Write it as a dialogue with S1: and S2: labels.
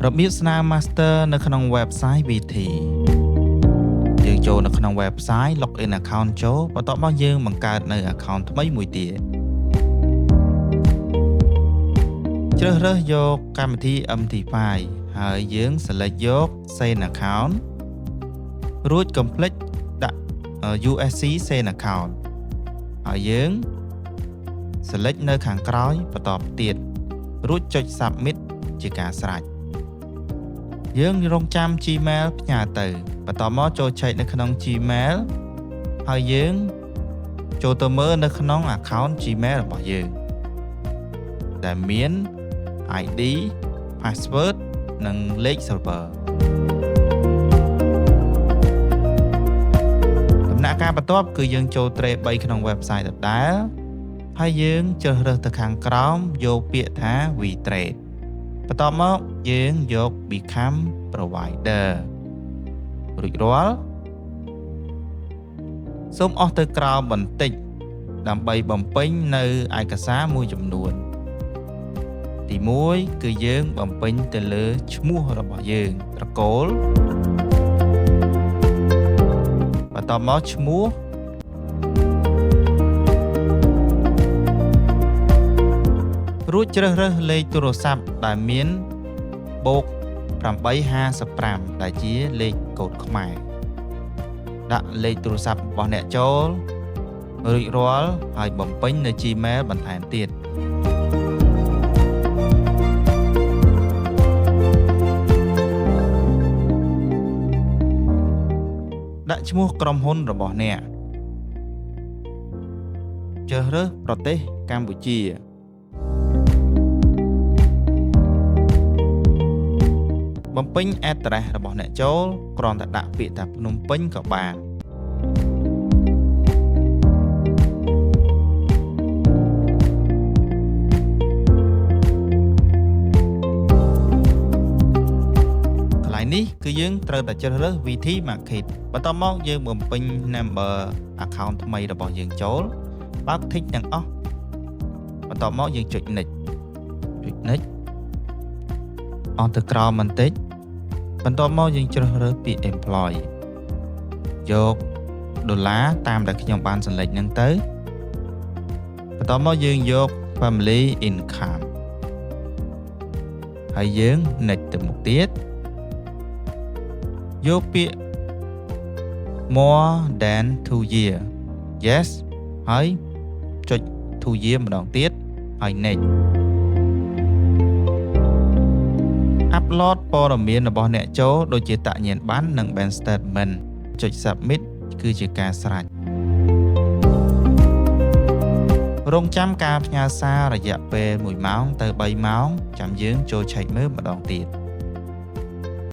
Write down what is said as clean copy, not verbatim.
S1: របៀបស្នើ Master នៅក្នុង website វិធីយើងចូលនៅក្នុង website login account ចូលបន្ទាប់មកយើងបង្កើតនៅ account ថ្មីមួយទៀតជ្រើសរើសយកកម្មវិធី MT5 ហើយយើង select យក Send account រួច complete ដាក់ USC Send account ហើយយើង select នៅខាងក្រោយបន្តទៀតរួចចុច submit ជាការស្រេចយើងរងចាំ Gmail ផ្ញើទៅបន្តមកចូល check នៅក្នុង Gmail ហើយយើងចូលទៅមើលនៅក្នុង account Gmail របស់យើងដែលមាន ID password និងលេខ server ដំណាក់កាលបន្ទាប់គឺយើងចូល tray 3 ក្នុង website ដដែលហើយយើងជ្រើសរើសទៅខាងក្រោមយកពាក្យថា WeTrade បន្ទាប់មកយើងយក Become Provider រួចរាល់សូមអស់ទៅក្រោមបន្តិចដើម្បីបំពេញនៅឯកសារមួយចំនួនទី1គឺយើងបំពេញទៅលើឈ្មោះរបស់យើងត្រកូលបន្តមកឈ្មោះរួចជ្រើសរើសលេខទូរស័ព្ទដែលមានបូក855ដែលជាលេខកូដខ្មែរដាក់លេខទូរស័ព្ទរបស់អ្នកចូលរួចរាល់ហើយបំពេញនៅ Gmail បន្ថែមទៀតដាក់ឈ្មោះក្រុមហ៊ុនរបស់អ្នកជ្រើសរើសប្រទេសកម្ពុជាបំពេញ address របស់អ្នកចូលគ្រាន់តែដាក់ពាក្យថាភ្នំពេញក៏បានកន្លែងនេះគឺយើងត្រូវតែជ្រើសរើសវិធី market បន្ទាប់មកយើងបំពេញ number account ថ្មីរបស់យើងចូលបើក tick ទាំងអស់បន្ទាប់មកយើងចុច next អស់ទៅក្រោមបន្តិចបន្ទាប់មកយើងជ្រើសរើសពាក្យ employee យកដុល្លារតាមដែលខ្ញុំបានសន្លេចហ្នឹងទៅបន្ទាប់មកយើងយក family income ហើយយើង next ទៅមុខទៀតយកពាក្យ more than 2 year yes ហើយចុច 2 year ម្ដងទៀតហើយ next upload ព័ត៌មានរបស់អ្នកចូលដូចជាតញ្ញាណប័ណ្ណនិង bank statement ចុច submit គឺជាការស្រេចរងចាំការផ្ញើសាររយៈពេល1ម៉ោងទៅ3ម៉ោងចាំយើងចូល check មើលម្ដងទៀត